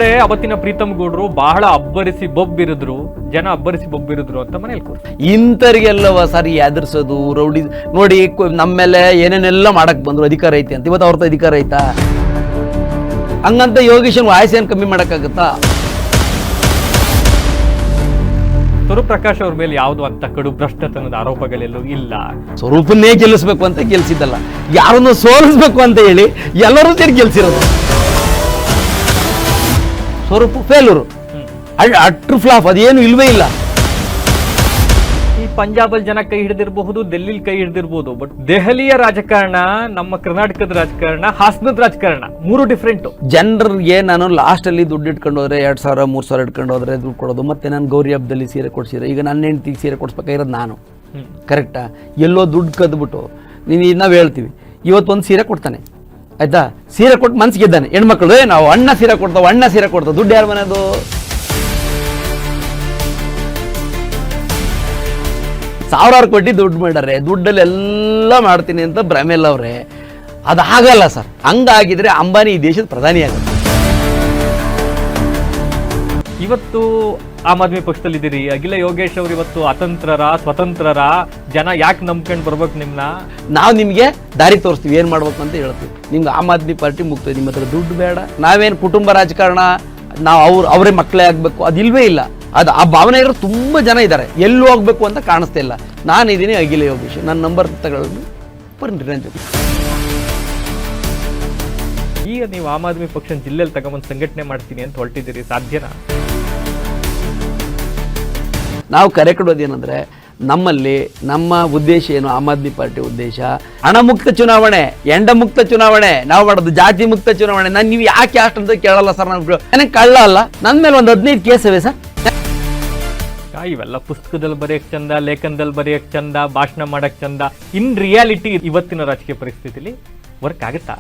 ಅವತ್ತಿನ ಪ್ರೀತಮ್ ಗೌಡ್ರು ಬಹಳ ಅಬ್ಬರಿಸಿ ಬೊಬ್ಬಿರಿದ್ರು, ಜನ ಅಬ್ಬರಿಸಿ ಬೊಬ್ಬಿರಿದ್ರು ಅಂತ ಮನೇಲಿ ಕೂರ್ತಾರೆ. ಇಂಥರಿಗೆಲ್ಲವ ಸರಿ ಎದುರಿಸೋದು ರೌಡಿ ನೋಡಿ ನಮ್ಮ ಮೇಲೆ ಏನೇನೆಲ್ಲ ಮಾಡಕ್ ಬಂದ್ರು, ಅಧಿಕಾರ ಐತೆ ಅಂತ. ಇವತ್ತು ಅವ್ರದ್ದು ಅಧಿಕಾರ ಐತಾ? ಹಂಗಂತ ಯೋಗೇಶನ್ ವಾಯ್ಸೇನು ಕಮ್ಮಿ ಮಾಡಕ್ಕಾಗತ್ತಾ? ಸ್ವರೂಪ್ ಪ್ರಕಾಶ್ ಅವ್ರ ಮೇಲೆ ಯಾವುದು ಅಂತ ಕಡು ಭ್ರಷ್ಟತನದ ಆರೋಪಗಳೆಲ್ಲೂ ಇಲ್ಲ. ಸ್ವರೂಪನ್ನೇ ಗೆಲ್ಲಿಸ್ಬೇಕು ಅಂತ ಗೆಲ್ಸಿದ್ದಲ್ಲ, ಯಾರನ್ನು ಸೋಲಿಸ್ಬೇಕು ಅಂತ ಹೇಳಿ ಎಲ್ಲರೂ ಸೇರಿ ಗೆಲ್ಸಿರೋದು. ಸ್ವರೂಪ ಫೇಲೂರು, ಅಟ್ರು ಫ್ಲಾಪ್, ಅದೇನು ಇಲ್ವೇ ಇಲ್ಲ. ಈ ಪಂಜಾಬಲ್ಲಿ ಜನ ಕೈ ಹಿಡಿದಿರಬಹುದು, ಡೆಲ್ಲಿಲಿ ಕೈ ಹಿಡಿದಿರ್ಬೋದು, ಬಟ್ ದೆಹಲಿಯ ರಾಜಕಾರಣ, ನಮ್ಮ ಕರ್ನಾಟಕದ ರಾಜಕಾರಣ, ಹಾಸನದ ರಾಜಕಾರಣ ಮೂರು ಡಿಫ್ರೆಂಟು. ಜನರಿಗೆ ನಾನು ಲಾಸ್ಟಲ್ಲಿ ದುಡ್ಡು ಇಟ್ಕೊಂಡು ಹೋದ್ರೆ 2,000 3,000 ಇಟ್ಕೊಂಡು ಹೋದ್ರೆ ದುಡ್ಡು ಕೊಡೋದು, ಮತ್ತೆ ನಾನು ಗೌರಿ ಹಬ್ಬದಲ್ಲಿ ಸೀರೆ ಕೊಡ್ಸಿದ್ರೆ, ಈಗ ನನ್ನ ಹೆಂಡತಿಗೆ ಸೀರೆ ಕೊಡ್ಸ್ಬೇಕಾಗಿರೋದು ನಾನು, ಕರೆಕ್ಟಾ? ಎಲ್ಲೋ ದುಡ್ಡು ಕದ್ಬಿಟ್ಟು ನಾವು ಹೇಳ್ತೀವಿ, ಇವತ್ತೊಂದು ಸೀರೆ ಕೊಡ್ತಾನೆ ಆಯ್ತಾ, ಸೀರೆ ಕೊಟ್ಟು ಮನ್ಸಿಗೆ ಇದ್ದಾನೆ, ಹೆಣ್ಮಕ್ಳು ನಾವು ಅಣ್ಣ ಸೀರೆ ಕೊಡ್ತಾವೆ, ಅಣ್ಣ ಸೀರೆ ಕೊಡ್ತಾವೆ, ದುಡ್ಡು ಯಾರು ಮನೆಯದು? ಸಾವಿರಾರು ಕೋಟಿ ದುಡ್ಡು ಮಾಡ್ಯಾರೆ, ದುಡ್ಡಲ್ಲಿ ಎಲ್ಲ ಮಾಡ್ತೀನಿ ಅಂತ ಭ್ರಮೆಲ್ಲವ್ರೆ. ಅದಾಗಲ್ಲ ಸರ್. ಹಂಗಾಗಿದ್ರೆ ಅಂಬಾನಿ ಈ ದೇಶದ ಪ್ರಧಾನಿ ಆಗುತ್ತೆ. ಇವತ್ತು ಆಮ್ ಆದ್ಮಿ ಪಕ್ಷದಲ್ಲಿದ್ದೀರಿ, ಅಖಿಲ ಯೋಗೇಶ್ ಅವರು ಇವತ್ತು ಅತಂತ್ರರ ಸ್ವತಂತ್ರರ, ಜನ ಯಾಕೆ ನಂಬ್ಕೊಂಡು ಬರ್ಬೇಕು ನಿಮ್ನ? ನಾವು ನಿಮಗೆ ದಾರಿ ತೋರಿಸ್ತೀವಿ, ಏನು ಮಾಡ್ಬೇಕು ಅಂತ ಹೇಳ್ತೀವಿ. ನಿಮ್ಗೆ ಆಮ್ ಆದ್ಮಿ ಪಾರ್ಟಿ ಮುಗ್ತದೆ, ನಿಮ್ಮ ಹತ್ರ ದುಡ್ಡು ಬೇಡ, ನಾವೇನು ಕುಟುಂಬ ರಾಜಕಾರಣ, ನಾವು ಅವರೇ ಮಕ್ಕಳೇ ಆಗಬೇಕು, ಅದಿಲ್ವೇ ಇಲ್ಲ. ಅದು ಆ ಭಾವನೆ ಇರೋ ತುಂಬ ಜನ ಇದ್ದಾರೆ, ಎಲ್ಲೂ ಹೋಗ್ಬೇಕು ಅಂತ ಕಾಣಿಸ್ತಾ ಇಲ್ಲ. ನಾನಿದ್ದೀನಿ ಅಖಿಲ ಯೋಗೇಶ್, ನನ್ನ ನಂಬರ್ ತಗೊಳ್ಳೋದು ಬರ್ರಿ ನನ್ನ ಜೊತೆ. ಈಗ ನೀವು ಆಮ್ ಆದ್ಮಿ ಪಕ್ಷ ಜಿಲ್ಲೆಯಲ್ಲಿ ತಗೊಂಬಂದು ಸಂಘಟನೆ ಮಾಡ್ತೀನಿ ಅಂತ ಹೊರಟಿದ್ದೀರಿ, ಸಾಧ್ಯನಾ? ನಾವು ಕರೆ ಕೊಡೋದೇನೆಂದರೆ, ನಮ್ಮಲ್ಲಿ ನಮ್ಮ ಉದ್ದೇಶ ಏನು, ಆಮ್ ಆದ್ಮಿ ಪಾರ್ಟಿ ಉದ್ದೇಶ ಹಣಮುಕ್ತ ಚುನಾವಣೆ, ಎಂಡ ಮುಕ್ತ ಚುನಾವಣೆ ನಾವು ಮಾಡೋದು, ಜಾತಿ ಮುಕ್ತ ಚುನಾವಣೆ. ನಾನು ನೀವು ಯಾಕೆ ಅಷ್ಟು ಅಂತ ಕೇಳಲ್ಲ ಸರ್, ನನಗೆ ಕಳ್ಳ ಅಲ್ಲ, ನನ್ನ ಮೇಲೆ ಒಂದು 15 ಕೇಸ್ ಇವೆ ಸರ್. ಇವೆಲ್ಲ ಪುಸ್ತಕದಲ್ಲಿ ಬರೆಯಕ್ ಚಂದ, ಲೇಖನದಲ್ಲಿ ಬರೆಯಕ್ ಚಂದ, ಭಾಷಣ ಮಾಡಕ್ ಚಂದ, ಇನ್ ರಿಯಾಲಿಟಿ ಇವತ್ತಿನ ರಾಜಕೀಯ ಪರಿಸ್ಥಿತಿಲಿ ವರ್ಕ್ ಆಗುತ್ತಾ?